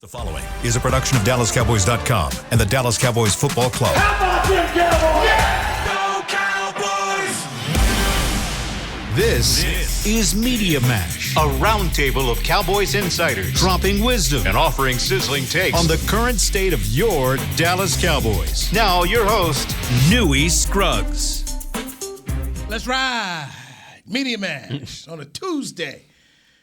The following is a production of DallasCowboys.com and the Dallas Cowboys Football Club. How about them Cowboys? Yeah! Go Cowboys! This is Media Mash, a roundtable of Cowboys insiders dropping wisdom and offering sizzling takes on the current state of your Dallas Cowboys. Now, your host, Newy Scruggs. Let's ride. Media Mash on a Tuesday.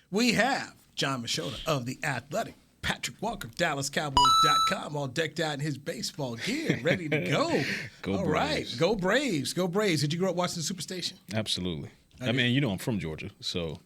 We have John Machota of The Athletic, Patrick Walker, DallasCowboys.com, all decked out in his baseball gear, ready to go. Go all Braves. Right, go Braves, go Braves. Did you grow up watching the Superstation? Absolutely. I mean, you know, I'm from Georgia, so.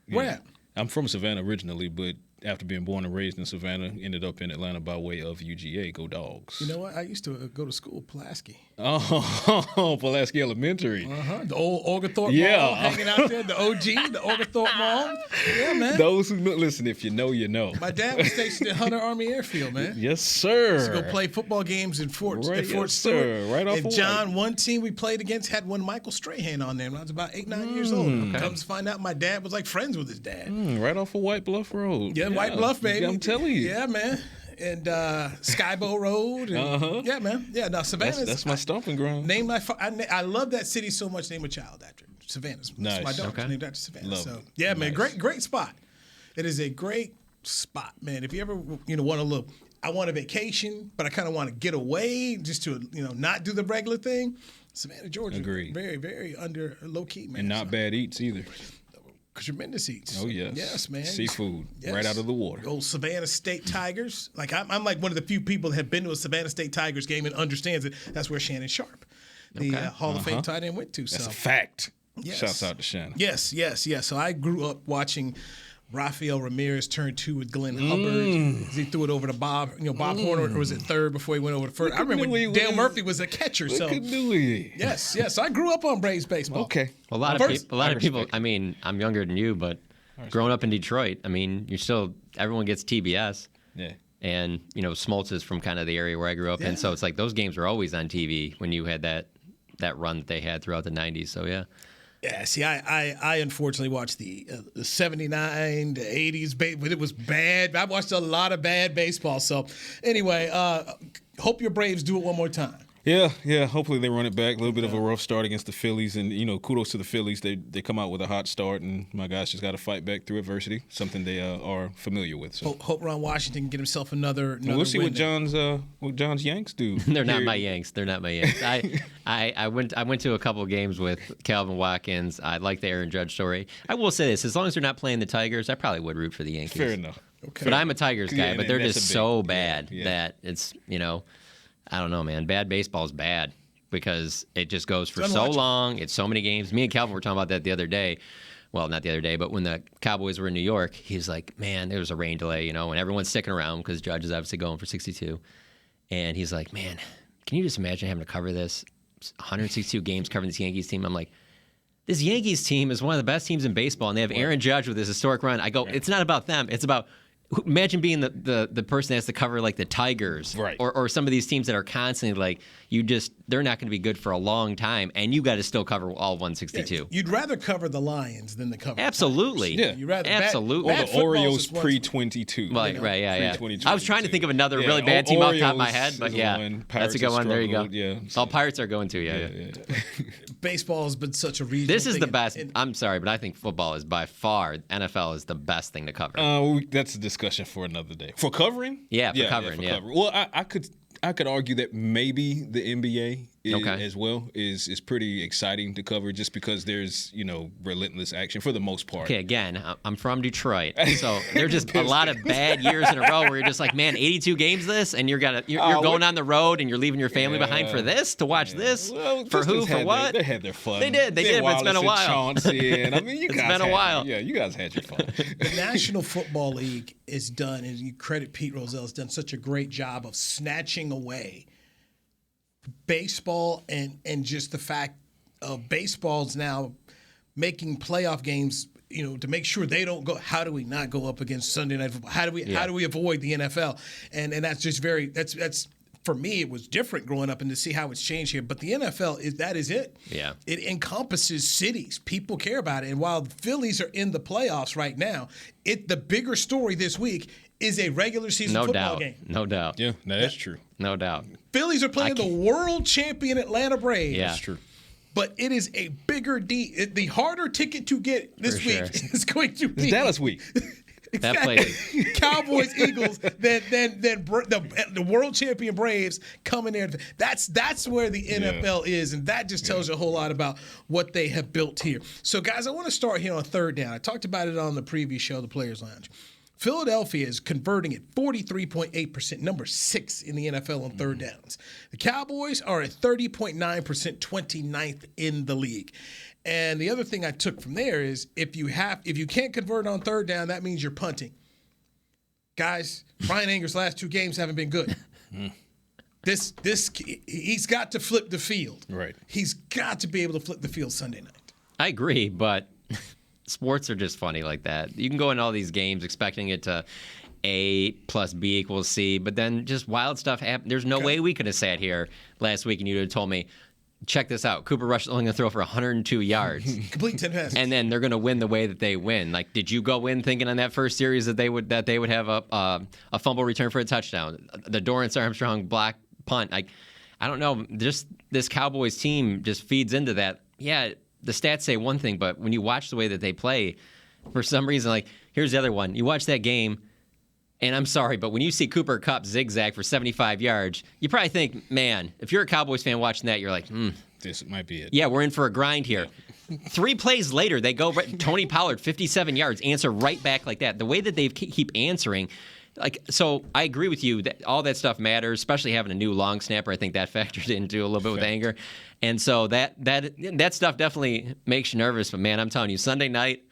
Where Yeah. at? I'm from Savannah originally, but after being born and raised in Savannah, ended up in Atlanta by way of UGA. Go Dogs. You know what? I used to go to school, Pulaski. Oh, Pulaski Elementary. The old Oglethorpe Yeah. Mall, hanging out there, the OG, the Oglethorpe Mall. Yeah, man. Those who know, listen, if you know, you know. My dad was stationed at Hunter Army Airfield, man. Yes, sir. To go play football games in Fort Right, Stewart. yes, sir. Right off and of John, White. one team we played against had one Michael Strahan on there when I was about 8, 9 years old. Comes to find out my dad was like friends with his dad. Right off of White Bluff Road. Yeah, White Bluff, baby. I'm telling you. Yeah, man. And Skybow Road. And, Yeah, man. Yeah, now Savannah's. That's my stomping ground. I love that city so much. Name a child after it. Savannah's. Nice. My daughter's Okay. named after Savannah. Love so it. yeah, man. Nice. Great spot. It is a great spot, man. If you ever want to look, I want a vacation, but I kind of want to get away just to not do the regular thing. Savannah, Georgia. Agreed. Very, very under low key, man. And not bad eats either. Tremendous eats. Oh, yes. Yes, man. Seafood, Yes. right out of the water. Old Savannah State Tigers. Like I'm like one of the few people that have been to a Savannah State Tigers game and understands it. That's where Shannon Sharp, the Hall of Fame tight end, went to. That's so a fact. Yes. Shouts out to Shannon. Yes. So I grew up watching Rafael Ramirez turn 2 with Glenn Hubbard. He threw it over to Bob Horner, or was it third before he went over to first? I remember when Dale Murphy was a catcher. Look at Dewey. Yes. So I grew up on Braves baseball. Okay. Well, a lot of people. I mean, I'm younger than you, but growing up in Detroit, I mean, everyone gets TBS. Yeah. And Smoltz is from kind of the area where I grew up in, so it's like those games were always on TV when you had that run that they had throughout the '90s. So yeah. Yeah, see, I unfortunately watched the '79, the '80s, but it was bad. I watched a lot of bad baseball. So, anyway, hope your Braves do it one more time. Yeah. Hopefully they run it back. A little bit of a rough start against the Phillies, and kudos to the Phillies. They come out with a hot start, and my guys just got to fight back through adversity. Something they are familiar with. So Hope Ron Washington can get himself another. we'll see win what John's Yanks do. They're not my Yanks. I went to a couple of games with Calvin Watkins. I like the Aaron Judge story. I will say this: as long as they're not playing the Tigers, I probably would root for the Yankees. Fair enough. Okay. But I'm a Tigers guy. Yeah, but they're that's just a so big- bad yeah. that it's I don't know, man. Bad baseball is bad because it just goes for so long. It's so many games. Me and Calvin were talking about that the other day. Well, not the other day, but when the Cowboys were in New York, he's like, man, there was a rain delay, and everyone's sticking around because Judge is obviously going for 62. And he's like, man, can you just imagine having to cover this 162 games covering this Yankees team? I'm like, this Yankees team is one of the best teams in baseball, and they have Aaron Judge with his historic run. I go, it's not about them. It's about imagine being the person that has to cover like the Tigers, Right. or some of these teams that are constantly like they're not going to be good for a long time, and you got to still cover all 162. You'd rather cover the Lions than the cover. Absolutely. Yeah. You'd rather Absolutely. Or bad the football is Orioles one- pre-22. Right, yeah. Pre-2022. I was trying to think of another Yeah, really bad team off the top of my Orioles head, but is the yeah, one. that's a Pirates good have one. There you go. struggled, yeah. All Pirates are going to, yeah. Baseball has been such a regional This is thing, the best. and- I'm sorry, but I think football is by far, NFL is the best thing to cover. That's a discussion for another day. For covering? Yeah, for covering. Well, I could argue that maybe the NBA Okay. as well is pretty exciting to cover just because there's relentless action for the most part. Okay, again, I'm from Detroit, so there's just a lot of bad years in a row where you're just like, man, 82 games this, and you're going on the road and you're leaving your family behind for this to watch this Well, for who Pistons for had what? They had their fun. They did, but it's been a Wallace while. and Chauncey, and I mean, you It's guys been a had- while. Yeah, you guys had your fun. The National Football League is done, and you credit Pete Rozelle, has done such a great job of snatching away baseball and just the fact of baseball's now making playoff games, to make sure they don't go. How do we not go up against Sunday Night Football? How do we avoid the NFL? And that's just that's for me, it was different growing up and to see how it's changed here. But the NFL is it. Yeah. It encompasses cities. People care about it. And while the Phillies are in the playoffs right now, the bigger story this week is a regular season No football doubt. game. No doubt. Yeah, that's true. No doubt. Phillies are playing the world champion Atlanta Braves. Yeah. That's true. But it is a bigger the harder ticket to get this For week sure. is going to be It's Dallas week. That place. Cowboys, Eagles, then the world champion Braves coming there. That's where the NFL is, and that just tells you a whole lot about what they have built here. So, guys, I want to start here on third down. I talked about it on the previous show, the Players Lounge. Philadelphia is converting at 43.8%, number 6 in the NFL on third downs. The Cowboys are at 30.9%, 29th in the league. And the other thing I took from there is if you can't convert on third down, that means you're punting. Guys, Brian Anger's last 2 games haven't been good. He's got to flip the field. Right. He's got to be able to flip the field Sunday night. I agree, but sports are just funny like that. You can go in all these games expecting it to A plus B equals C, but then just wild stuff happens. There's no way we could have sat here last week and you would have told me, check this out. Cooper Rush is only going to throw for 102 yards. Complete 10 passes. And then they're going to win the way that they win. Like, did you go in thinking on that first series that they would have a fumble return for a touchdown? The Dorrance Armstrong block punt. I don't know. Just this Cowboys team just feeds into that. Yeah, the stats say one thing, but when you watch the way that they play, for some reason, like, here's the other one. You watch that game, and I'm sorry, but when you see Cooper Kupp zigzag for 75 yards, you probably think, man, if you're a Cowboys fan watching that, you're like, This might be it. yeah, we're in for a grind here. 3 plays later, they go, Tony Pollard, 57 yards, answer right back like that. The way that they keep answering, like, so I agree with you that all that stuff matters, especially having a new long snapper. I think that factored into a little bit with Anger. And so that stuff definitely makes you nervous. But, man, I'm telling you, Sunday night,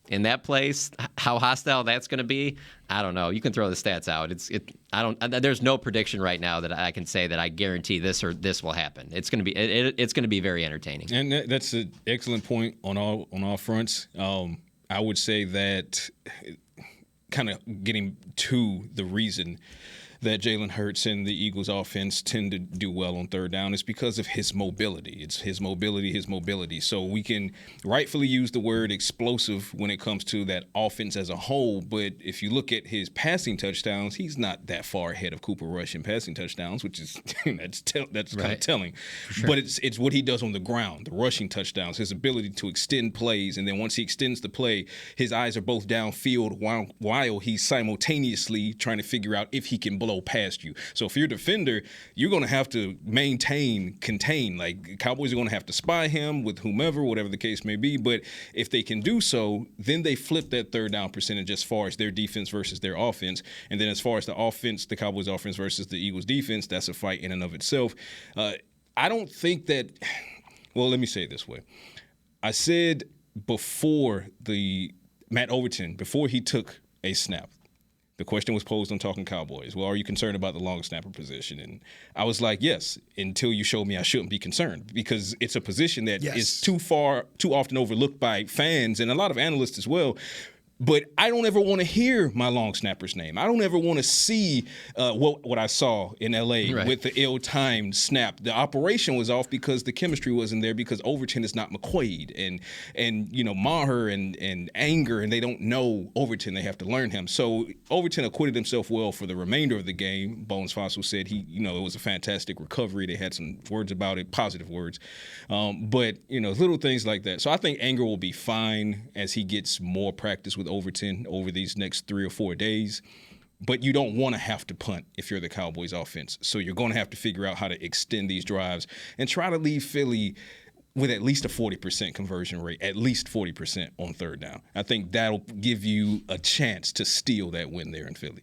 in that place, how hostile that's going to be, I don't know. You can throw the stats out. There's no prediction right now that I can say that I guarantee this or this will happen. It's going to be it's going to be very entertaining. And that's an excellent point on all fronts. I would say that kind of getting to the reason that Jalen Hurts and the Eagles offense tend to do well on third down is because of his mobility. It's his mobility. So we can rightfully use the word explosive when it comes to that offense as a whole. But if you look at his passing touchdowns, he's not that far ahead of Cooper Rush in passing touchdowns, which is that's kind of telling. Sure. But it's what he does on the ground, the rushing touchdowns, his ability to extend plays. And then once he extends the play, his eyes are both downfield while he's simultaneously trying to figure out if he can blow past you. So if you're a defender, you're going to have to contain. Like, Cowboys are going to have to spy him with whomever, whatever the case may be. But if they can do so, then they flip that third down percentage as far as their defense versus their offense. And then as far as the offense, the Cowboys offense versus the Eagles defense, that's a fight in and of itself. I don't think that – well, let me say it this way. I said before Matt Overton, before he took a snap, the question was posed on Talking Cowboys. Well, are you concerned about the long snapper position? And I was like, yes, until you showed me I shouldn't be concerned, because it's a position that is too often overlooked by fans and a lot of analysts as well. But I don't ever want to hear my long snapper's name. I don't ever want to see what I saw in L.A. with the ill-timed snap. The operation was off because the chemistry wasn't there, because Overton is not McQuaid. And you know, Maher and Anger, and they don't know Overton. They have to learn him. So Overton acquitted himself well for the remainder of the game. Bones Fossil said it was a fantastic recovery. They had some words about it, positive words. But, little things like that. So I think Anger will be fine as he gets more practice with Overton over these next 3 or 4 days. But you don't want to have to punt if you're the Cowboys offense. So you're going to have to figure out how to extend these drives and try to leave Philly with at least a 40% conversion rate, at least 40% on third down. I think that'll give you a chance to steal that win there in Philly.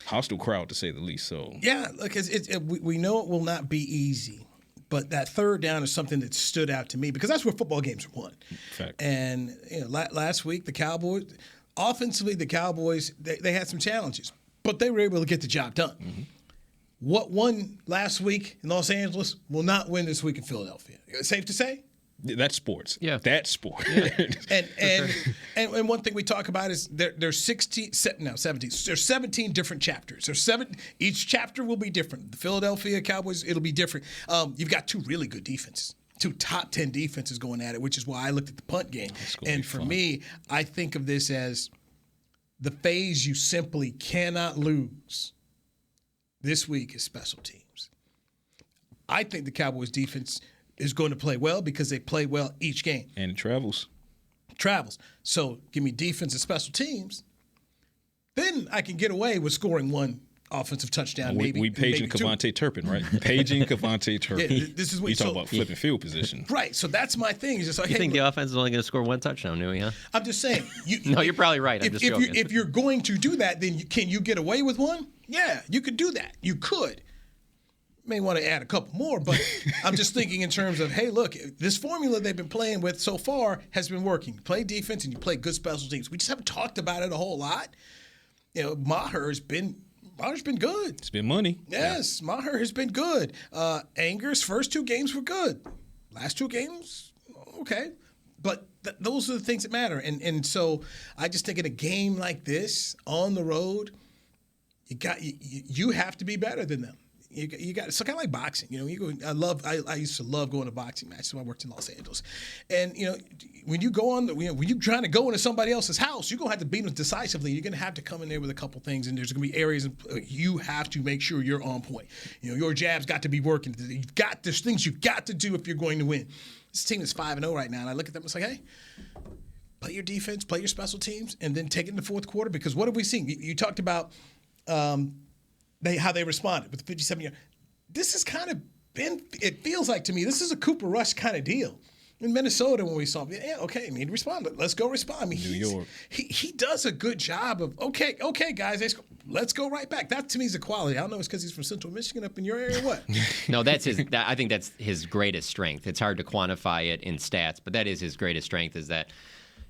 Hostile crowd, to say the least. So yeah, look, we know it will not be easy. But that third down is something that stood out to me because that's where football games are won. Fact. And last week, the Cowboys, offensively, they had some challenges, but they were able to get the job done. Mm-hmm. What won last week in Los Angeles will not win this week in Philadelphia. Safe to say? That's sports. Yeah. That's sport. Yeah. And one thing we talk about is there's 17. There's 17 different chapters. Each chapter will be different. The Philadelphia Cowboys, it'll be different. You've got 2 really good defenses. 2 top 10 defenses going at it, which is why I looked at the punt game. And for me, I think of this as the phase you simply cannot lose this week is special teams. I think the Cowboys defense is going to play well because they play well each game. And it travels. So give me defense and special teams. Then I can get away with scoring one offensive touchdown. We paging Kevontae Turpin, right? Paging Kevontae Turpin. Yeah, this is what you talk about flipping field position. Right. So that's my thing. It's just like, You think the offense is only going to score one touchdown, Newey, huh? I'm just saying. No, you're probably right. I'm just joking. If you're going to do that, then can you get away with one? Yeah, you could do that. You could. May want to add a couple more, but I'm just thinking in terms of, hey, look, this formula they've been playing with so far has been working. You play defense and you play good special teams. We just haven't talked about it a whole lot. Maher's been good. It's been money. Yes, yeah. Maher has been good. Anger's first 2 games were good. Last 2 games, okay. But those are the things that matter. And so I just think in a game like this, on the road, you have to be better than them. You got it's kind of like boxing, I used to love going to boxing matches when I worked in Los Angeles, and when you go on when you're trying to go into somebody else's house, you're gonna have to beat them decisively. You're gonna have to come in there with a couple things, and there's gonna be areas you have to make sure you're on point. Your jab's got to be working. There's things you've got to do if you're going to win. This team is 5-0 right now, and I look at them and it's like, hey, play your defense, play your special teams, and then take it in the fourth quarter. Because what have we seen? You talked about. How they responded with the 57-yard. This has kind of been, it feels like to me, this is a Cooper Rush kind of deal. In Minnesota, when we saw him, respond. Let's go respond. I mean, New York. He does a good job of, okay, guys, let's go right back. That to me is a quality. I don't know if it's because he's from Central Michigan up in your area or what. No, I think that's his greatest strength. It's hard to quantify it in stats, but that is his greatest strength, is that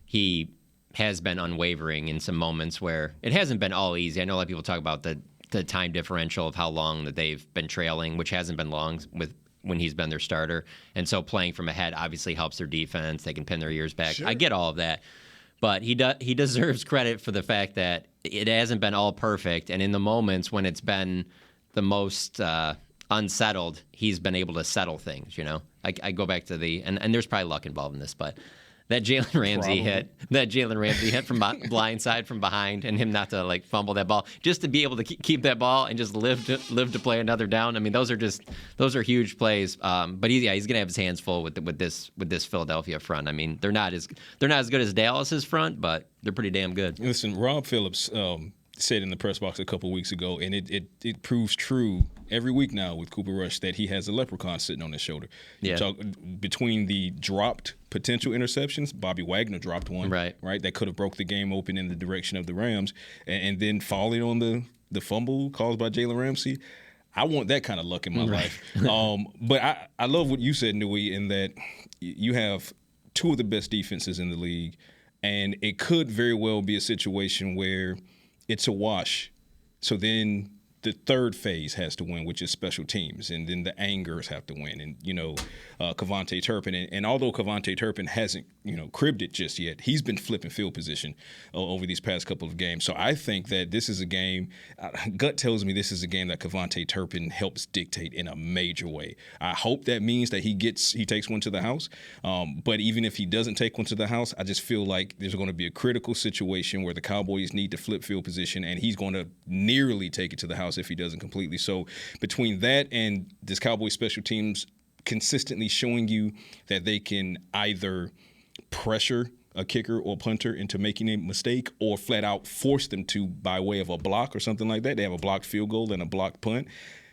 he has been unwavering in some moments where it hasn't been all easy. I know a lot of people talk about the time differential of how long that they've been trailing, which hasn't been long when he's been their starter. And so playing from ahead obviously helps their defense. They can pin their ears back. Sure. I get all of that. But he deserves credit for the fact that it hasn't been all perfect. And in the moments when it's been the most unsettled, he's been able to settle things, I go back to and there's probably luck involved in this, but that Jalen Ramsey hit from blindside from behind, and him not to fumble that ball, just to be able to keep that ball and just live to play another down. I mean, those are huge plays. But he's gonna have his hands full with this Philadelphia front. I mean, they're not as good as Dallas's front, but they're pretty damn good. Listen, Rob Phillips said in the press box a couple weeks ago, and it proves true every week now with Cooper Rush, that he has a leprechaun sitting on his shoulder. Yeah. Between the dropped potential interceptions, Bobby Wagner dropped one, right, that could have broke the game open in the direction of the Rams, and then falling on the fumble caused by Jalen Ramsey. I want that kind of luck in my life. But I love what you said, Newey, in that you have 2 of the best defenses in the league, and it could very well be a situation where it's a wash. So then the third phase has to win, which is special teams, and then the Angers have to win, and Kevontae Turpin, and although Kevontae Turpin hasn't cribbed it just yet, he's been flipping field position over these past couple of games. So I think that this is a game. Gut tells me this is a game that Kevontae Turpin helps dictate in a major way. I hope that means that he takes one to the house. But even if he doesn't take one to the house, I just feel like there's going to be a critical situation where the Cowboys need to flip field position, and he's going to nearly take it to the house if he doesn't completely. So between that and this Cowboys special teams consistently showing you that they can either pressure a kicker or punter into making a mistake, or flat out force them to by way of a block or something like that. They have a blocked field goal and a blocked punt.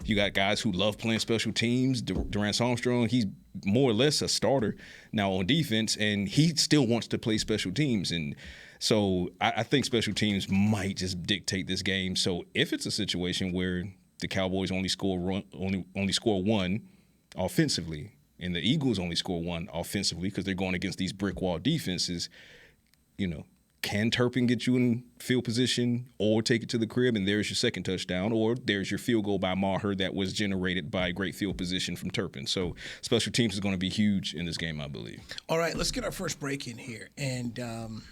You got guys who love playing special teams. Durant Armstrong, he's more or less a starter now on defense, and he still wants to play special teams. And so I think special teams might just dictate this game. So if it's a situation where the Cowboys only score one offensively, and the Eagles only score 1 offensively because they're going against these brick wall defenses, can Turpin get you in field position or take it to the crib, and there's your second touchdown, or there's your field goal by Maher that was generated by great field position from Turpin. So special teams is going to be huge in this game, I believe. All right, let's get our first break in here. And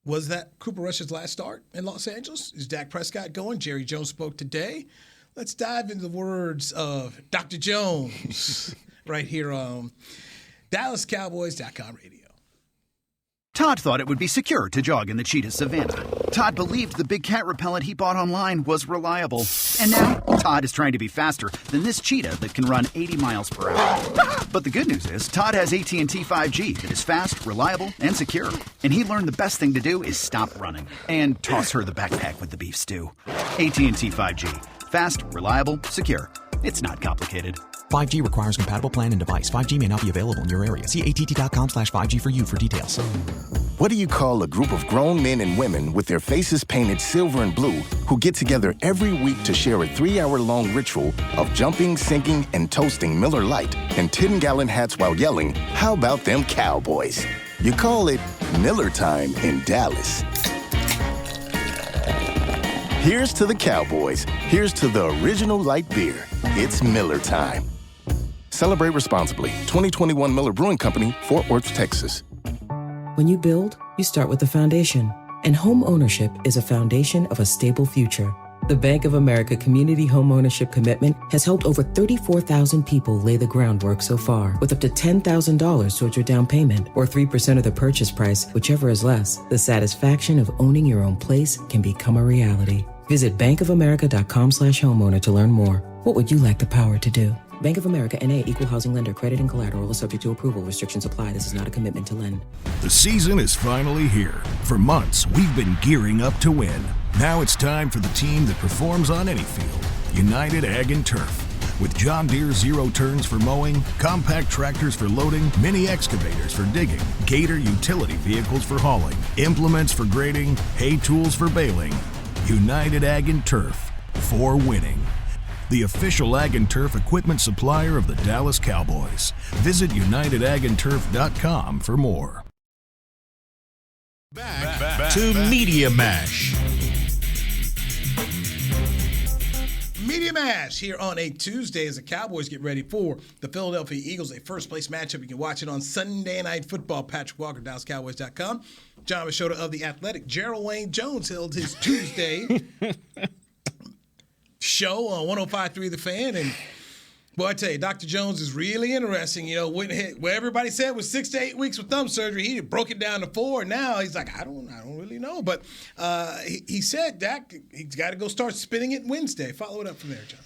was that Cooper Rush's last start in Los Angeles? Is Dak Prescott going? Jerry Jones spoke today. Let's dive into the words of Dr. Jones right here on DallasCowboys.com radio. Todd thought it would be secure to jog in the cheetah savanna. Todd believed the big cat repellent he bought online was reliable. And now, Todd is trying to be faster than this cheetah that can run 80 miles per hour. But the good news is, Todd has AT&T 5G that is fast, reliable, and secure. And he learned the best thing to do is stop running and toss her the backpack with the beef stew. AT&T 5G. Fast, reliable, secure. It's not complicated. 5G requires compatible plan and device. 5G may not be available in your area. See att.com/5G for you for details. What do you call a group of grown men and women with their faces painted silver and blue who get together every week to share a 3-hour-long ritual of jumping, singing, and toasting Miller Lite and 10-gallon hats while yelling, "How about them Cowboys?" You call it Miller Time in Dallas. Here's to the Cowboys. Here's to the original light beer. It's Miller Time. Celebrate responsibly. 2021 Miller Brewing Company, Fort Worth, Texas. When you build, you start with the foundation. And home ownership is a foundation of a stable future. The Bank of America Community Home Ownership Commitment has helped over 34,000 people lay the groundwork so far, with up to $10,000 towards your down payment or 3% of the purchase price, whichever is less. The satisfaction of owning your own place can become a reality. Visit bankofamerica.com/homeowner to learn more. What would you like the power to do? Bank of America N.A. Equal Housing Lender. Credit and collateral is subject to approval. Restrictions apply. This is not a commitment to lend. The season is finally here. For months, we've been gearing up to win. Now it's time for the team that performs on any field. United Ag and Turf. With John Deere zero turns for mowing, compact tractors for loading, mini excavators for digging, Gator utility vehicles for hauling, implements for grading, hay tools for baling. United Ag and Turf. For winning. The official Ag and Turf equipment supplier of the Dallas Cowboys. Visit UnitedAgAndTurf.com for more. Back to Media Mash. Media Mash here on a Tuesday as the Cowboys get ready for the Philadelphia Eagles, a first-place matchup. You can watch it on Sunday Night Football. Patrick Walker, DallasCowboys.com. John Machota of The Athletic. Gerald Wayne Jones held his Tuesday show on 105.3 The Fan. And, boy, I tell you, Dr. Jones is really interesting. You know, where everybody said was 6 to 8 weeks with thumb surgery, he broke it down to 4. Now he's like, I don't really know. But he said, Dak, he's got to go start spinning it Wednesday. Follow it up from there, John.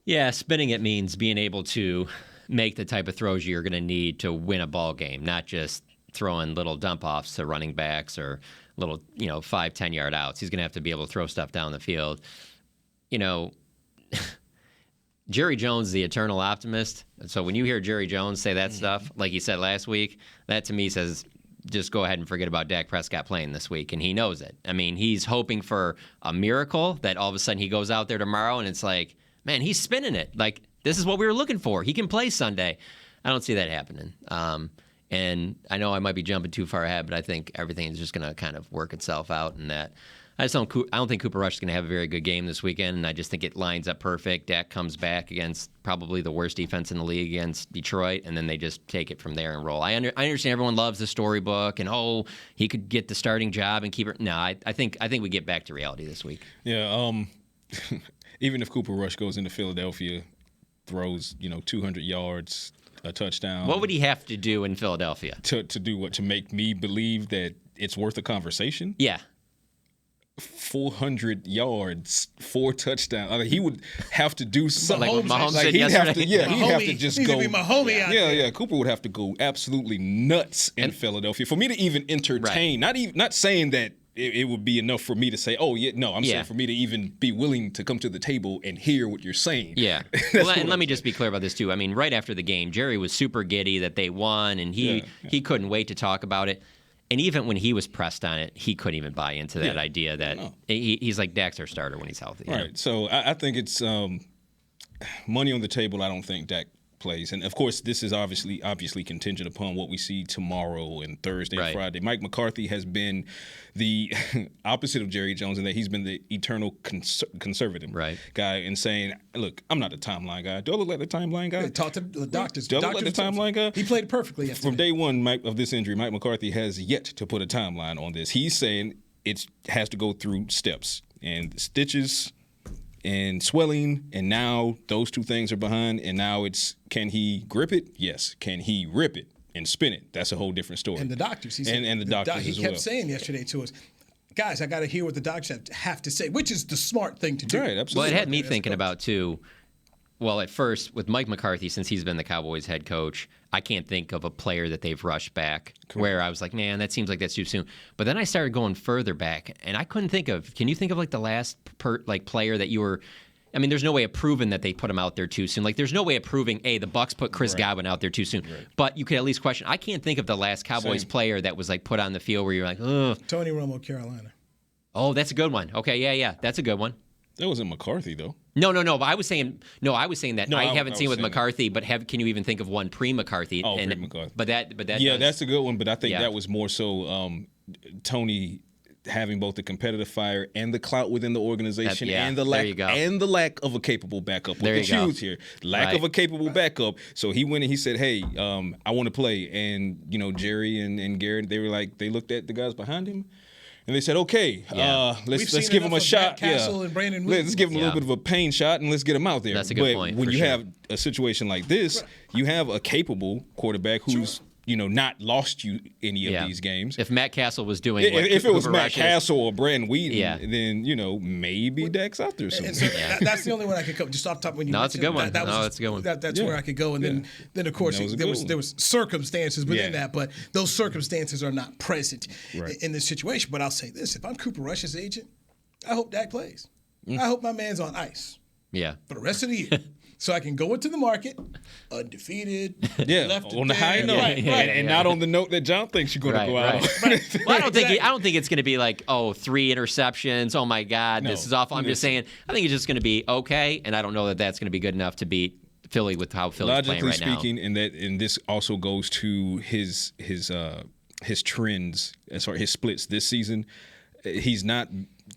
Yeah, spinning it means being able to make the type of throws you're going to need to win a ball game, not just throwing little dump-offs to running backs or little, 5, 10-yard outs. He's going to have to be able to throw stuff down the field. Jerry Jones, the eternal optimist. So when you hear Jerry Jones say that stuff, like he said last week, that to me says just go ahead and forget about Dak Prescott playing this week, and he knows it. I mean, he's hoping for a miracle that all of a sudden he goes out there tomorrow and it's like, man, he's spinning it. Like, this is what we were looking for. He can play Sunday. I don't see that happening. And I know I might be jumping too far ahead, but I think everything is just going to kind of work itself out, and that I don't think Cooper Rush is going to have a very good game this weekend, and I just think it lines up perfect. Dak comes back against probably the worst defense in the league against Detroit, and then they just take it from there and roll. I understand everyone loves the storybook, and he could get the starting job and keep it. No, I think we get back to reality this week. Yeah, even if Cooper Rush goes into Philadelphia, throws 200 yards, a touchdown. What would he have to do in Philadelphia? To do what? To make me believe that it's worth a conversation? Yeah. 400 yards, 4 touchdowns. I mean, he would have to do something. Like Mahomes said he'd yesterday. he'd have to just go. Be Mahomes out there. Yeah. Cooper would have to go absolutely nuts in Philadelphia for me to even entertain. Right. Not saying that it would be enough for me to say, oh yeah, no. I'm saying for me to even be willing to come to the table and hear what you're saying. Yeah. Well, and let me just be clear about this too. I mean, right after the game, Jerry was super giddy that they won, and he couldn't wait to talk about it. And even when he was pressed on it, he couldn't even buy into that idea that he's like, Dak's our starter when he's healthy. Right. So I think it's money on the table. I don't think Dak plays. And, of course, this is obviously contingent upon what we see tomorrow and Thursday and Friday. Mike McCarthy has been the opposite of Jerry Jones in that he's been the eternal conservative guy and saying, look, I'm not a timeline guy. Do I look like the timeline guy? Talk to the doctors. Do I look like the timeline guy? He played perfectly yesterday. From day one of this injury, Mike McCarthy has yet to put a timeline on this. He's saying it has to go through steps and stitches and swelling, and now those two things are behind, and now it's, can he grip it? Yes. Can he rip it? and spin it. That's a whole different story. And the doctors. He said, and the doctors he as kept well. saying yesterday to us, guys, I got to hear what the doctors have to say, which is the smart thing to do. Right, absolutely. Well, it had me thinking about, too, well, at first, with Mike McCarthy, since he's been the Cowboys head coach, I can't think of a player that they've rushed back where I was like, man, that seems like that's too soon. But then I started going further back, and I couldn't think of, can you think of like the last player that you were, I mean, there's no way of proving that they put him out there too soon. Like, there's no way of proving, hey, the Bucs put Chris Godwin out there too soon. Right. But you could at least question, I can't think of the last Cowboys player that was like put on the field where you're like, ugh. Tony Romo, Carolina. Oh, that's a good one. Okay, yeah, that's a good one. That wasn't McCarthy, though. No. But I was saying that I haven't seen with McCarthy, but can you even think of one pre-McCarthy? Oh, pre-McCarthy. But that. Yeah, that's a good one. But I think that was more so Tony having both the competitive fire and the clout within the organization, and the lack of a capable backup. With the huge here, lack of a capable backup. So he went and he said, "Hey, I want to play." And Jerry and Garrett, they looked at the guys behind him. And they said, okay, let's give him a shot. And Brandon let's give him a little bit of a pain shot and let's get him out there. That's a good point. When you have a situation like this, you have a capable quarterback who's not lost you any of these games. If Matt Castle was doing if it was Matt Castle or Brandon Whedon, then maybe Dak's out there somewhere. So that's the only one I could come just off the top when you. No, that's a good one. That's a good one. That's where I could go, and then of course there was circumstances within that, but those circumstances are not present in this situation. But I'll say this: if I'm Cooper Rush's agent, I hope Dak plays. I hope my man's on ice. Yeah. For the rest of the year. So I can go into the market undefeated, left on the high note, and not on the note that John thinks you're going to go out on. Well, I don't think it's going to be like 3 interceptions. Oh my God, this is awful. I'm just saying, I think it's just going to be okay, and I don't know that that's going to be good enough to beat Philly with how Philly's playing right now. Logically speaking, and this also goes to his trends as far as his splits this season. He's not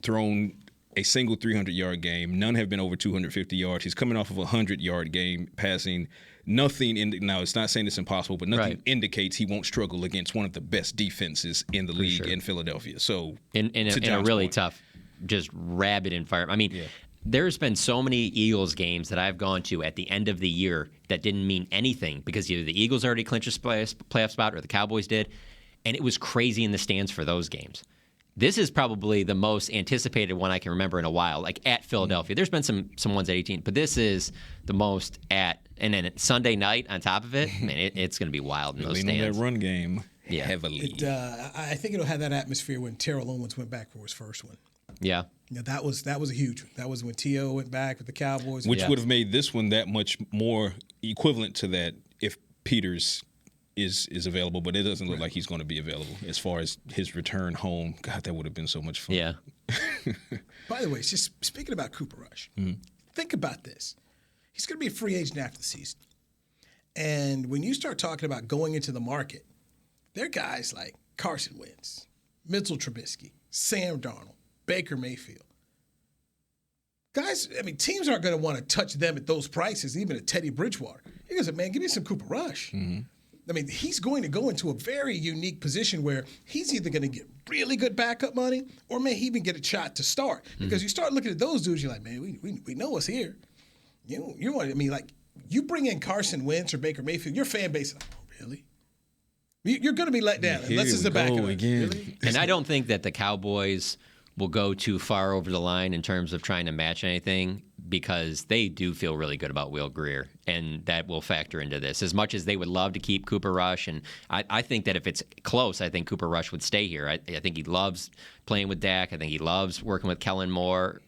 thrown a single 300-yard game. None have been over 250 yards. He's coming off of a 100-yard game passing. Nothing now it's not saying it's impossible, but nothing indicates he won't struggle against one of the best defenses in the league in Philadelphia. So in a really tough, just rabid environment. I mean, there's been so many Eagles games that I've gone to at the end of the year that didn't mean anything because either the Eagles already clinched a playoff spot or the Cowboys did, and it was crazy in the stands for those games. This is probably the most anticipated one I can remember in a while, like at Philadelphia. There's been some ones at 18, but this is the most and then Sunday night on top of it, man, it's going to be wild in those stands. That run game heavily. I think it'll have that atmosphere when Terrell Owens went back for his first one. Yeah. That was a huge one. That was when T.O. went back with the Cowboys. Which would have made this one that much more equivalent to that if Peters is available, but it doesn't look like he's going to be available as far as his return home. God, that would have been so much fun. Yeah. By the way, just speaking about Cooper Rush, think about this. He's going to be a free agent after the season. And when you start talking about going into the market, there are guys like Carson Wentz, Mitchell Trubisky, Sam Darnold, Baker Mayfield. Guys, I mean, teams aren't going to want to touch them at those prices, even at Teddy Bridgewater. He goes, man, give me some Cooper Rush. I mean, he's going to go into a very unique position where he's either going to get really good backup money or may even get a shot to start. Because you start looking at those dudes, you're like, man, we know what's here. You want, I mean, like, you bring in Carson Wentz or Baker Mayfield, your fan base is like, oh, really? You're going to be let down unless it's the backup. Really? And I don't think that the Cowboys will go too far over the line in terms of trying to match anything because they do feel really good about Will Grier, and that will factor into this. As much as they would love to keep Cooper Rush, and I think that if it's close, I think Cooper Rush would stay here. I think he loves playing with Dak. I think he loves working with Kellen Moore.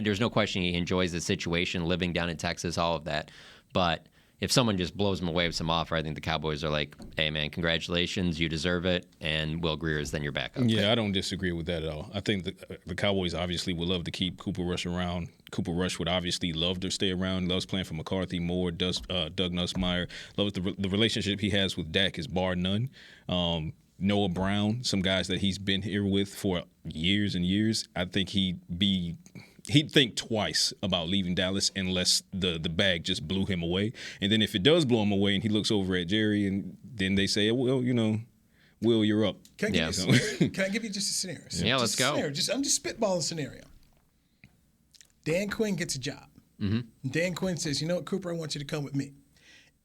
There's no question he enjoys the situation, living down in Texas, all of that. But if someone just blows him away with some offer, I think the Cowboys are like, hey, man, congratulations, you deserve it, and Will Grier is then your backup. Yeah, I don't disagree with that at all. I think the Cowboys obviously would love to keep Cooper Rush around. Cooper Rush would obviously love to stay around, loves playing for McCarthy, Moore, Doug Nussmeier, loves the relationship he has with Dak is bar none. Noah Brown, some guys that he's been here with for years and years, I think he'd think twice about leaving Dallas unless the bag just blew him away. And then if it does blow him away and he looks over at Jerry and then they say, well, Will, you're up. Can I give you just a scenario? Yeah, let's go. I'm just spitballing a scenario. Dan Quinn gets a job. Dan Quinn says, you know what, Cooper, I want you to come with me.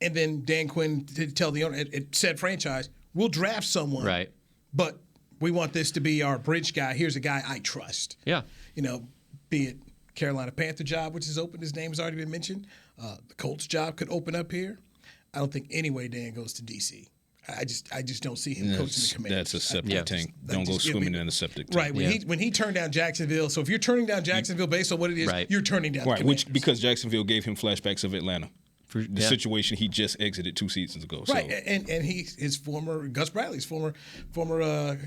and then Dan Quinn to tell the owner, it said franchise, we'll draft someone, Right. but we want this to be our bridge guy. Here's a guy I trust. Yeah. Be it Carolina Panther job, which is open, his name has already been mentioned. The Colts job could open up here. I don't think any way Dan goes to D.C. I just don't see him coaching the Commanders. That's a septic tank. Don't go swimming in the septic tank. Right. When he turned down Jacksonville, so if you're turning down Jacksonville based on what it is, you're turning down the Commanders. Because Jacksonville gave him flashbacks of Atlanta. The situation he just exited 2 seasons ago. Right, So. and his former Gus Bradley's former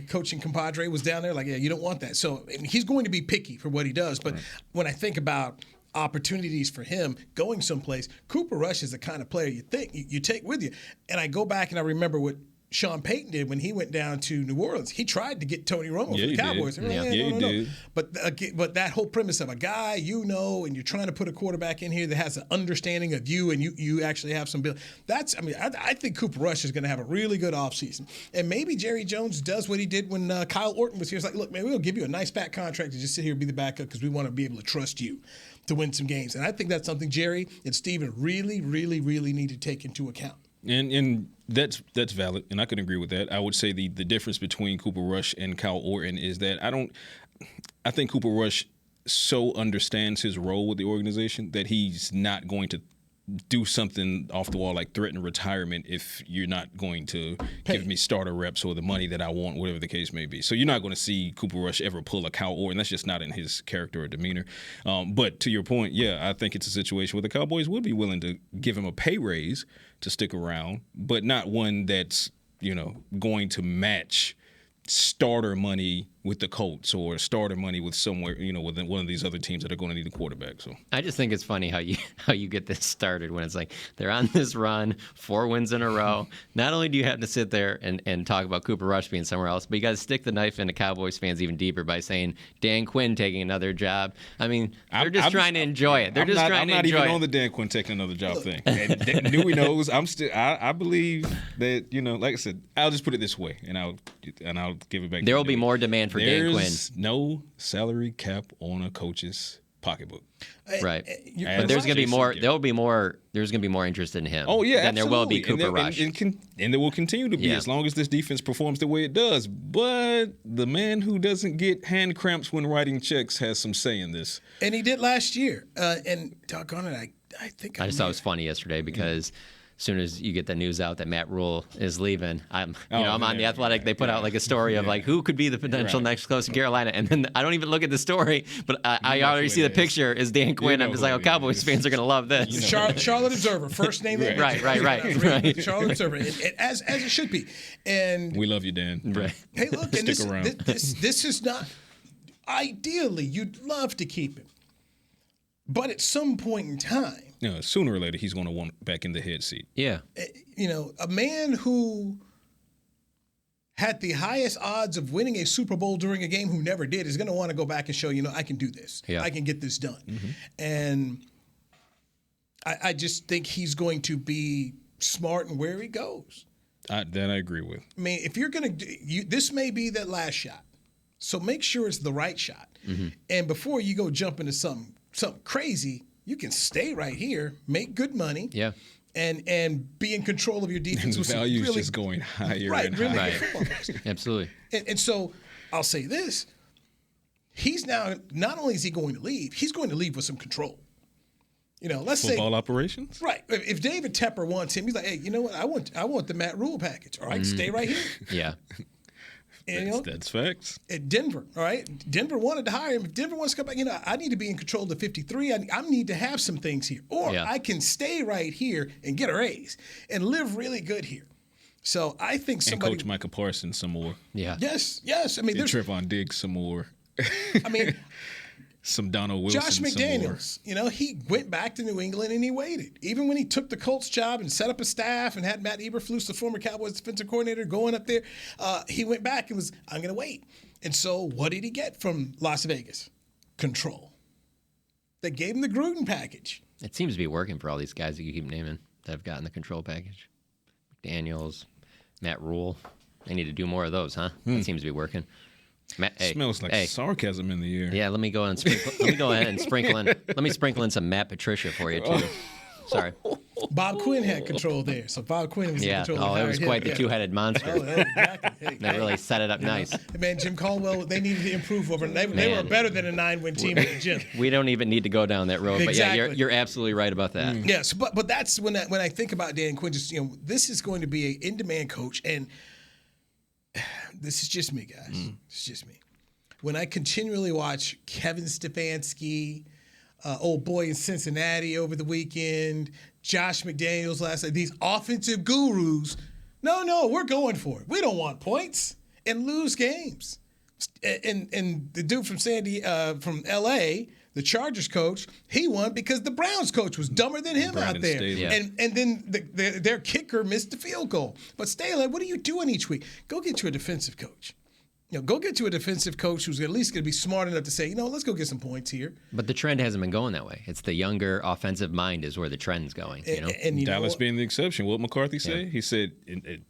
coaching compadre was down there. Like, yeah, you don't want that. So he's going to be picky for what he does. But when I think about opportunities for him going someplace, Cooper Rush is the kind of player you take with you. And I go back and I remember what Sean Payton did when he went down to New Orleans. He tried to get Tony Romo for the Cowboys. He did. But that whole premise of a guy and you're trying to put a quarterback in here that has an understanding of you and you actually have some build. I think Cooper Rush is going to have a really good offseason. And maybe Jerry Jones does what he did when Kyle Orton was here. It's like, look, man, we'll give you a nice fat contract to just sit here and be the backup because we want to be able to trust you to win some games. And I think that's something Jerry and Steven really, really, really need to take into account. And that's valid, and I can agree with that. I would say the difference between Cooper Rush and Kyle Orton is that I think Cooper Rush so understands his role with the organization that he's not going to do something off the wall like threaten retirement if you're not going to give me starter reps or the money that I want, whatever the case may be. So you're not going to see Cooper Rush ever pull a Kyle Orton. That's just not in his character or demeanor. But to your point, I think it's a situation where the Cowboys would be willing to give him a pay raise to stick around, but not one that's, going to match starter money with the Colts or starter money with somewhere, with one of these other teams that are going to need a quarterback. So I just think it's funny how you get this started when it's like they're on this run, 4 wins in a row. Not only do you have to sit there and talk about Cooper Rush being somewhere else, but you got to stick the knife into Cowboys fans even deeper by saying Dan Quinn taking another job. I mean, they're just trying to enjoy it. I'm not even on the Dan Quinn taking another job thing. And Newey knows I believe that, like I said, I'll just put it this way, and I'll give it back. There will be more demand for Dan Quinn. There's no salary cap on a coach's pocketbook. Right. But there's going to be more. There's going to be more interest in him. Oh, yeah, than there will be Cooper Rush. And there will continue to be as long as this defense performs the way it does. But the man who doesn't get hand cramps when writing checks has some say in this. And he did last year. And doggone it, I think I just thought it was funny yesterday because as soon as you get the news out that Matt Rule is leaving, I'm on The Athletic. They put out like a story of like who could be the potential next coach in Carolina, and then I don't even look at the story, but I already see the picture is Dan Quinn. I'm just like, Cowboys fans are gonna love this. Charlotte Observer, first name. Right. Charlotte Observer, as it should be. And we love you, Dan. Right. Hey, look, and stick around. This is not. Ideally, you'd love to keep him, but at some point in time. Sooner or later, he's going to want back in the head seat. Yeah. A man who had the highest odds of winning a Super Bowl during a game who never did is going to want to go back and show, I can do this. Yeah. I can get this done. Mm-hmm. And I just think he's going to be smart in where he goes. That I agree with. I mean, if you're going to this may be that last shot. So make sure it's the right shot. Mm-hmm. And before you go jump into something crazy, you can stay right here, make good money, and be in control of your defense. And the value is just going higher and higher. Right. Absolutely. And so I'll say this. He's now, not only is he going to leave, he's going to leave with some control. Let's say football operations. Right. If David Tepper wants him, he's like, hey, you know what? I want the Matt Rule package. All right, stay right here. Yeah. And, that's facts. At Denver, all right? Denver wanted to hire him. If Denver wants to come back, I need to be in control of the 53. I need to have some things here. Or I can stay right here and get a raise and live really good here. So I think somebody... And coach Micah Parsons some more. Yeah. Yes. I mean, there's... Trevon Diggs some more. I mean... Some Donald Wilson. Josh McDaniels, he went back to New England and he waited. Even when he took the Colts job and set up a staff and had Matt Eberflus, the former Cowboys defensive coordinator, going up there, he went back and was, I'm going to wait. And so what did he get from Las Vegas? Control. They gave him the Gruden package. It seems to be working for all these guys that you keep naming that have gotten the control package. McDaniels, Matt Rule. They need to do more of those, huh? That seems to be working. Smells like sarcasm in the air. Yeah, let me go ahead and sprinkle in some Matt Patricia for you too. Sorry. Bob Quinn had control there, so Bob Quinn was in control. Oh, it was quite the two-headed monster. Exactly. That really set it up nice. Man, Jim Caldwell, they needed to improve over. They were better than a 9-win team with Jim. We don't even need to go down that road, Exactly. but yeah, you're absolutely right about that. Yes, but that's when I think about Dan Quinn. Just this is going to be an in-demand coach, and this is just me, guys. It's just me. When I continually watch Kevin Stefanski, old boy in Cincinnati over the weekend, Josh McDaniels last night, these offensive gurus, no, we're going for it. We don't want points and lose games. And the dude from L.A., the Chargers coach, he won because the Browns coach was dumber than him out there. And then their kicker missed the field goal. But Staley, what are you doing each week? Go get you a defensive coach. Go get you a defensive coach who's at least going to be smart enough to say, let's go get some points here. But the trend hasn't been going that way. It's the younger offensive mind is where the trend's going. And Dallas being the exception. What McCarthy say? He said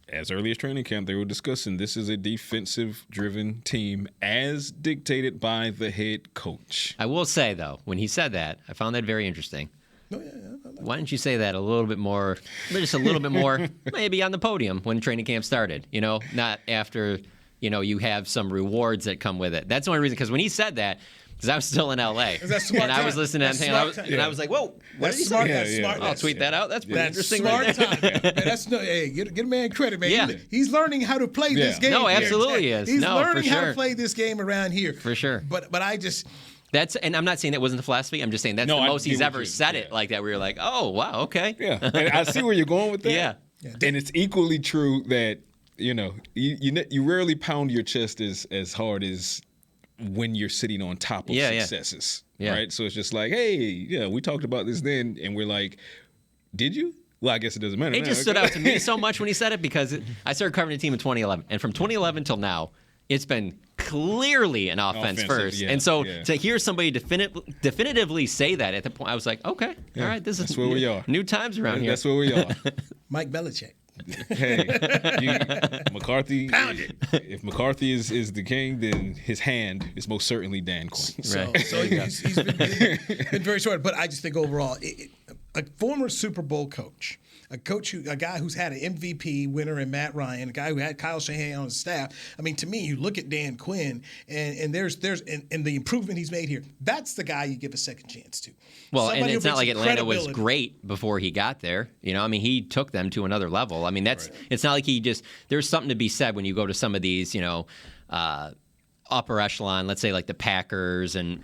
as early as training camp, they were discussing this is a defensive-driven team as dictated by the head coach. I will say, though, when he said that, I found that very interesting. Why didn't you say that a little bit more, just a little bit more, maybe on the podium when training camp started, not after – you have some rewards that come with it. That's the only reason, because when he said that, because I was still in L.A. and I was listening to him, and I was like, whoa, what did he say? I'll tweet that out. That's pretty interesting. Smart time. Get a man credit, man. Yeah. He's learning how to play this game. No, absolutely he is. He's learning how to play this game around here. For sure. But I just... And I'm not saying that wasn't the philosophy. I'm just saying that's the most he's ever said it like that. We were like, oh, wow, okay. Yeah, and I see where you're going with that. Yeah. And it's equally true that you rarely pound your chest as hard as when you're sitting on top of successes, right? So it's just like, hey, we talked about this then, and we're like, did you? Well, I guess it doesn't matter. It just stood out to me so much when he said it because I started covering the team in 2011, and from 2011 till now, it's been clearly an offense first. And so to hear somebody definitively say that at the point, I was like, okay, all right, that's where we are. New times around here. That's where we are. Mike Belichick. Hey, McCarthy. Pound it. If McCarthy is the king, then his hand is most certainly Dan Quinn. So he's been very short. But I just think overall, a former Super Bowl coach, a guy who's had an MVP winner in Matt Ryan, a guy who had Kyle Shanahan on his staff. I mean, to me, you look at Dan Quinn, and there's the improvement he's made here. That's the guy you give a second chance to. Well, and it's not like Atlanta was great before he got there. He took them to another level. I mean, it's not like there's something to be said when you go to some of these, upper echelon, let's say like the Packers, and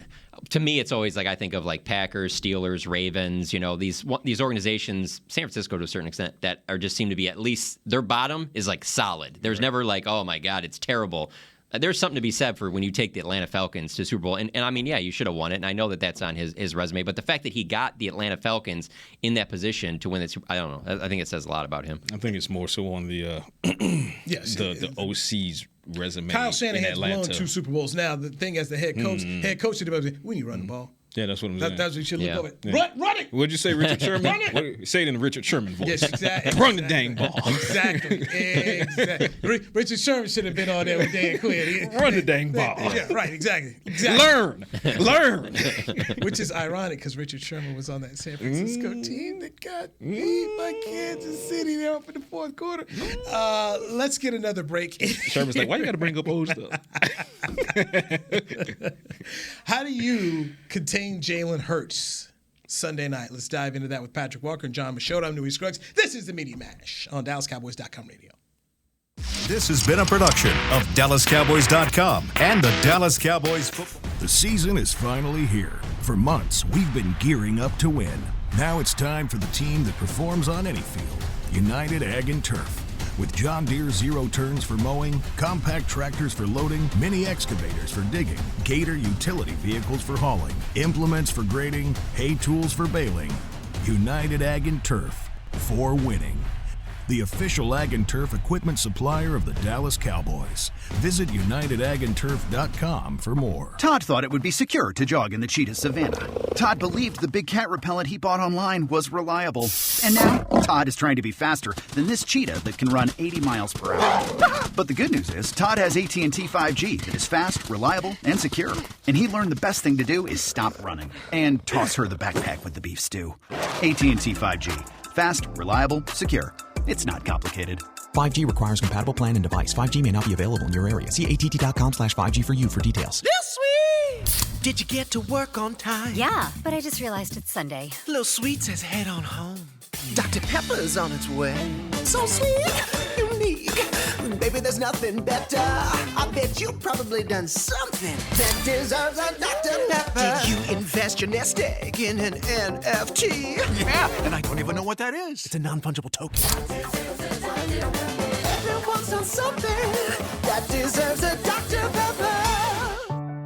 to me it's always like I think of like Packers, Steelers, Ravens, these organizations, San Francisco to a certain extent, that are just seem to be at least their bottom is like solid. There's never like, oh my God, it's terrible. There's something to be said for when you take the Atlanta Falcons to Super Bowl. And I mean, you should have won it. And I know that that's on his resume. But the fact that he got the Atlanta Falcons in that position to win the Super Bowl, I don't know. I think it says a lot about him. I think it's more so on the the OC's resume. Kyle Shanahan's won 2 Super Bowls. Now, the thing as the head coach of the when you run the ball. Yeah, that's what I'm saying. That's what you should look over. Yeah. Run it! What'd you say, Richard Sherman? Run it! Say it in the Richard Sherman voice. Yes, exactly. Run the dang ball. Exactly. Richard Sherman should have been on there with Dan Quinn. Run the dang ball. Yeah, right, exactly. Learn. Which is ironic because Richard Sherman was on that San Francisco team that got beat by Kansas City there up in the fourth quarter. Let's get another break. Sherman's like, why you got to bring up old stuff? How do you contain Jalen Hurts Sunday night? Let's dive into that with Patrick Walker and John Machota. I'm Newey Scruggs. This is the Media Mash on DallasCowboys.com radio. This has been a production of DallasCowboys.com and the Dallas Cowboys football. The season is finally here. For months, we've been gearing up to win. Now it's time for the team that performs on any field, United Ag and Turf. With John Deere zero turns for mowing, compact tractors for loading, mini excavators for digging, Gator utility vehicles for hauling, implements for grading, hay tools for baling. United Ag and Turf for winning. the official Ag and Turf equipment supplier of the Dallas Cowboys. Visit UnitedAgAndTurf.com for more. Todd thought it would be secure to jog in the cheetah savanna. Todd believed the big cat repellent he bought online was reliable. And now, Todd is trying to be faster than this cheetah that can run 80 miles per hour. But the good news is, Todd has AT&T 5G that is fast, reliable, and secure. And he learned the best thing to do is stop running and toss her the backpack with the beef stew. AT&T 5G. Fast, reliable, secure. It's not complicated. 5G requires compatible plan and device. 5G may not be available in your area. See att.com/5G for you for details. This sweet! Did you get to work on time? Yeah, but I just realized it's Sunday. Little Sweet says head on home. Dr. Pepper's on its way. So sweet, unique. Baby, there's nothing better. I bet you've probably done something that deserves a Dr. Pepper. Did you invest your nest egg in an NFT? Yeah, and I don't even know what that is. It's a non-fungible token. Everyone's done something that deserves a Dr. Pepper.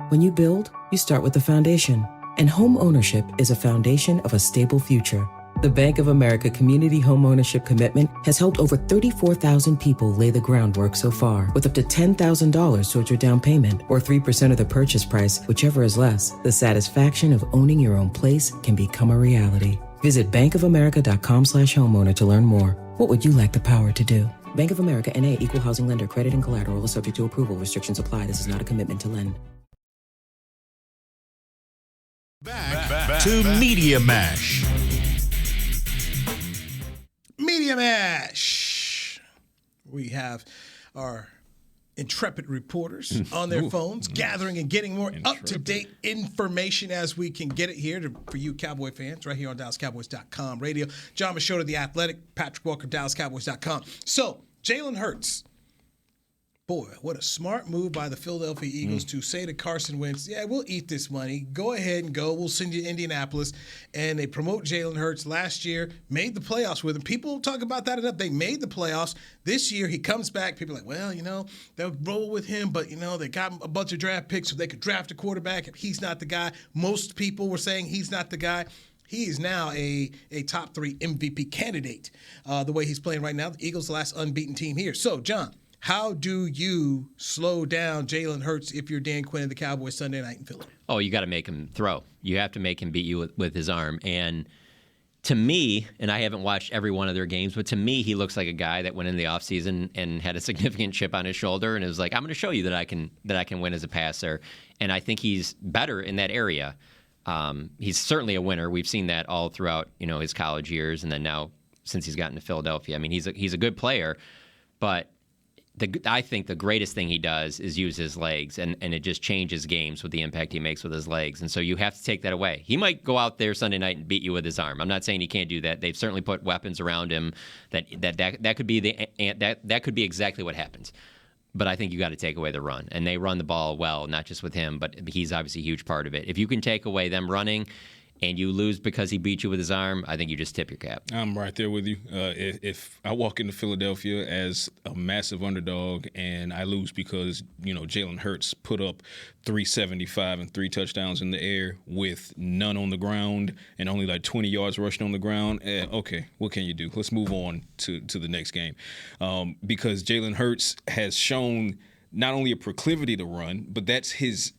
When you build, you start with the foundation. And home ownership is a foundation of a stable future. The Bank of America Community Homeownership Commitment has helped over 34,000 people lay the groundwork so far, with up to $10,000 towards your down payment or 3% of the purchase price, whichever is less. The satisfaction of owning your own place can become a reality. Visit bankofamerica.com/homeowner to learn more. What would you like the power to do? Bank of America N.A. Equal Housing Lender. Credit and collateral is subject to approval. Restrictions apply. This is not a commitment to lend. Back to Media Mash. Media Mash. We have our intrepid reporters on their phones, gathering and getting more up-to-date information as we can get it here for you Cowboy fans right here on DallasCowboys.com radio. John Machota, The Athletic, Patrick Walker, DallasCowboys.com. So, Jalen Hurts. Boy, what a smart move by the Philadelphia Eagles to say to Carson Wentz, yeah, we'll eat this money. Go ahead and go. We'll send you to Indianapolis. And they promote Jalen Hurts last year, made the playoffs with him. People don't talk about that enough. They made the playoffs. This year, he comes back. People are like, well, they'll roll with him, but, they got a bunch of draft picks so they could draft a quarterback. He's not the guy. Most people were saying he's not the guy. He is now a top 3 MVP candidate the way he's playing right now. The Eagles, the last unbeaten team here. So, John, how do you slow down Jalen Hurts if you're Dan Quinn and the Cowboys Sunday night in Philly? Oh, you got to make him throw. You have to make him beat you with his arm. And to me, and I haven't watched every one of their games, but to me, he looks like a guy that went in the offseason and had a significant chip on his shoulder and it was like, I'm going to show you that I can win as a passer. And I think he's better in that area. He's certainly a winner. We've seen that all throughout his college years, and then now since he's gotten to Philadelphia. I mean, he's a good player, but I think the greatest thing he does is use his legs, and it just changes games with the impact he makes with his legs. And so you have to take that away. He might go out there Sunday night and beat you with his arm. I'm not saying he can't do that. They've certainly put weapons around him that could be that could be exactly what happens. But I think you got to take away the run, and they run the ball well, not just with him, but he's obviously a huge part of it. If you can take away them running, and you lose because he beat you with his arm, I think you just tip your cap. I'm right there with you. If I walk into Philadelphia as a massive underdog and I lose because, Jalen Hurts put up 375 and 3 touchdowns in the air with none on the ground and only like 20 yards rushing on the ground, okay, what can you do? Let's move on to the next game. Because Jalen Hurts has shown not only a proclivity to run, but that's his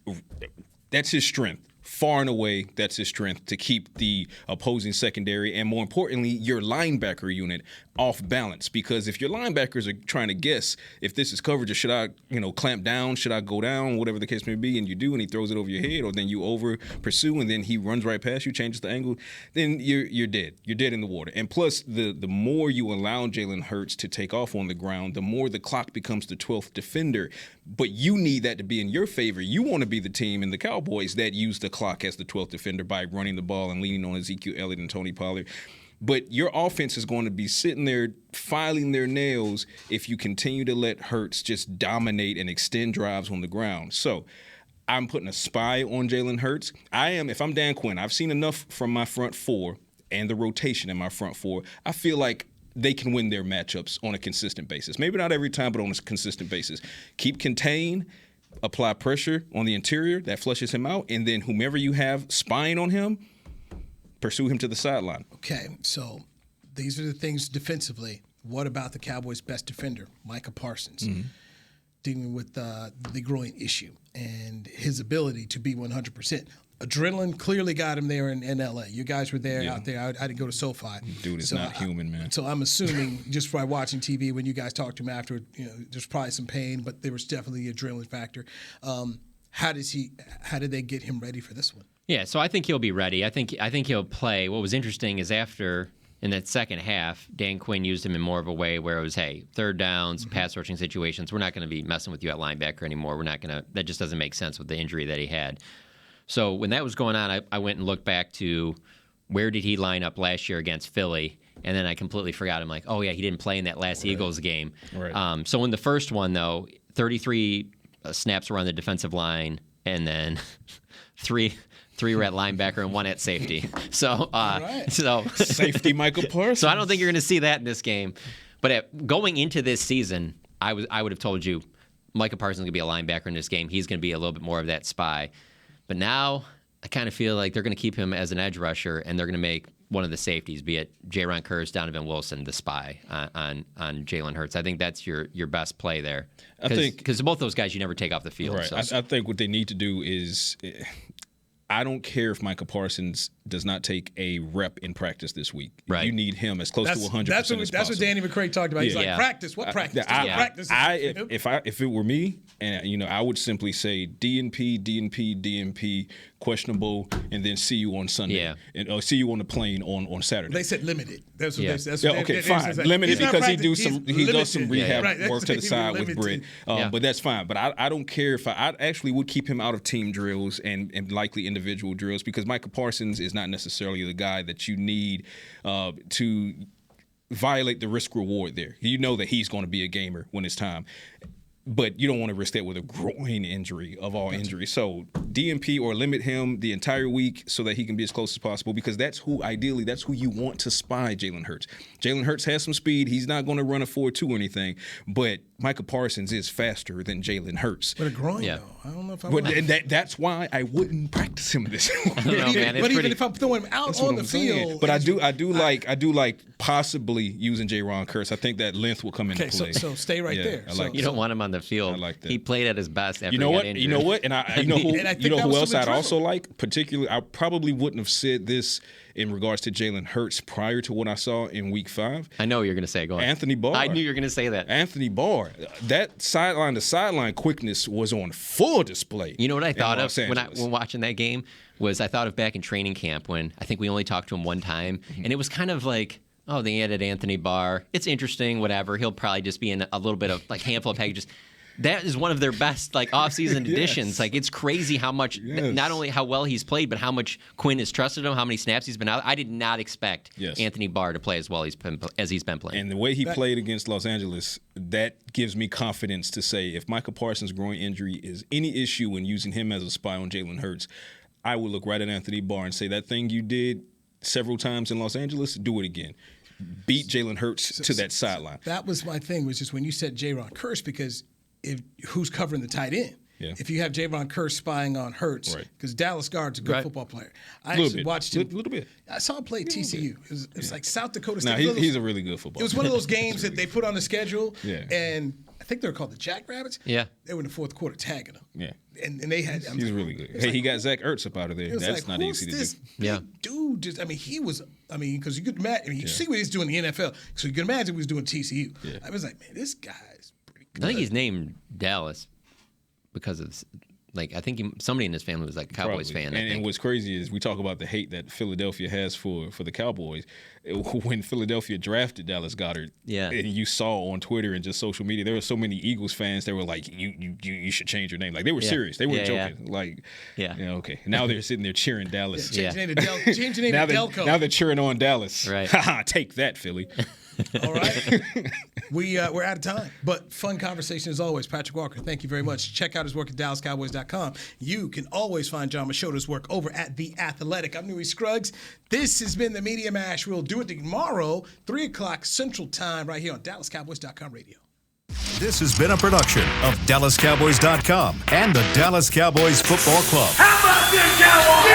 strength. Far and away, that's his strength, to keep the opposing secondary and, more importantly, your linebacker unit off balance. Because if your linebackers are trying to guess if this is coverage or should I, clamp down, should I go down, whatever the case may be, and you do, and he throws it over your head, or then you over pursue, and then he runs right past you, changes the angle, then you're dead. You're dead in the water. And plus, the more you allow Jalen Hurts to take off on the ground, the more the clock becomes the 12th defender. But you need that to be in your favor. You want to be the team in the Cowboys that use the clock as the 12th defender by running the ball and leaning on Ezekiel Elliott and Tony Pollard. But your offense is going to be sitting there filing their nails if you continue to let Hurts just dominate and extend drives on the ground. So I'm putting a spy on Jalen Hurts. If I'm Dan Quinn, I've seen enough from my front four and the rotation in my front four. I feel like they can win their matchups on a consistent basis. Maybe not every time, but on a consistent basis. Keep contained, apply pressure on the interior, that flushes him out, and then whomever you have spying on him, pursue him to the sideline. Okay, so these are the things defensively. What about the Cowboys' best defender, Micah Parsons, dealing with the groin issue and his ability to be 100%? Adrenaline clearly got him there in L.A. You guys were there out there. I didn't go to SoFi. Dude is not human, man. So I'm assuming just by watching TV when you guys talked to him after, there's probably some pain, but there was definitely the adrenaline factor. How did they get him ready for this one? Yeah, so I think he'll be ready. I think he'll play. What was interesting is after in that second half, Dan Quinn used him in more of a way where it was, hey, third downs, pass rushing situations. We're not going to be messing with you at linebacker anymore. We're not going to. That just doesn't make sense with the injury that he had. So when that was going on, I went and looked back to where did he line up last year against Philly, and then I completely forgot. I'm like, oh yeah, he didn't play in that last Eagles game. Right. So in the first one though, 33 snaps were on the defensive line, and then three were at linebacker and one at safety. So safety Michael Parsons. So I don't think you're going to see that in this game. But going into this season, I would have told you Michael Parsons is going to be a linebacker in this game. He's going to be a little bit more of that spy. But now I kind of feel like they're going to keep him as an edge rusher, and they're going to make one of the safeties, be it Jaron Kearse, Donovan Wilson, the spy on Jalen Hurts. I think that's your best play there. Because both those guys you never take off the field. Right. So. I think what they need to do is I don't care if Micah Parsons does not take a rep in practice this week. Right. You need him as close to 100% as possible. That's what Danny McCray talked about. He's like, practice? What practice? Practice. If it were me, and I would simply say DNP, questionable, and then see you on Sunday, and see you on the plane on Saturday. They said limited. That's what they said. Okay, fine. Limited because he does some rehab work to the side limited. with Britt. But that's fine. But I don't care if I actually would keep him out of team drills and likely individual drills, because Micah Parsons is not necessarily the guy that you need to violate the risk reward there. You know that he's going to be a gamer when it's time. But you don't want to risk that with a groin injury of all injuries. So DNP or limit him the entire week so that he can be as close as possible, because that's who you want to spy Jalen Hurts. Jalen Hurts has some speed. He's not going to run a 4.2 or anything, but Micah Parsons is faster than Jalen Hurts. But a groin, though. I don't know if I would. And that's why I wouldn't practice him this week. I don't know, man. Even if I'm throwing him out on the field. But I do like possibly using Jaron Kearse. I think that length will come into play. So stay right there. You don't want him on the field. I like that. He played at his best after he got injured. You know what? And who else I'd also like? Particularly, I probably wouldn't have said this in regards to Jalen Hurts prior to what I saw in Week 5. I know what you're going to say. Go on. Anthony Barr. I knew you were going to say that. Anthony Barr. That sideline to sideline quickness was on full display. You know what I thought of when watching that game was I thought of back in training camp when I think we only talked to him one time, and it was kind of like, oh, they added Anthony Barr. It's interesting, whatever. He'll probably just be in a little bit of handful of packages. That is one of their best off-season additions. It's crazy how much, not only how well he's played, but how much Quinn has trusted him, how many snaps he's been out. I did not expect Anthony Barr to play as well as he's been playing. And the way he played against Los Angeles, that gives me confidence to say if Micah Parsons' groin injury is any issue when using him as a spy on Jalen Hurts, I would look right at Anthony Barr and say that thing you did several times in Los Angeles, do it again. Beat Jalen Hurts to that sideline. That was my thing, was just when you said Jaron Kearse, because who's covering the tight end? Yeah. If you have Jaron Kearse spying on Hurts, because Dallas Guard's a good football player. I actually watched him. A little bit. I saw him play at TCU. It was like South Dakota State. State. He's a really good footballer. It was one of those games that they put on the schedule, and I think they were called the Jackrabbits. Yeah. They were in the fourth quarter tagging them. Yeah. And they had. He's really good. Hey, he got Zach Ertz up out of there. That's not easy to do. Yeah. Dude, because you could imagine. You see what he's doing in the NFL. So you can imagine what he's doing at TCU. Yeah. I was like, man, this guy's pretty good. I think he's named Dallas because of I think somebody in his family was a Cowboys fan. And what's crazy is we talk about the hate that Philadelphia has for the Cowboys. When Philadelphia drafted Dallas Goedert, and you saw on Twitter and just social media, there were so many Eagles fans that were like, you should change your name. They were serious. They weren't joking. Okay. Now they're sitting there cheering Dallas. Change the name to Delco. Now they're cheering on Dallas. Right. Take that, Philly. All right. We're out of time, but fun conversation as always. Patrick Walker, thank you very much. Check out his work at DallasCowboys.com. You can always find John Machota's work over at The Athletic. I'm Newey Scruggs. This has been the Media Mash. We'll do it tomorrow, 3 o'clock Central Time, right here on DallasCowboys.com radio. This has been a production of DallasCowboys.com and the Dallas Cowboys Football Club. How about this, Cowboys?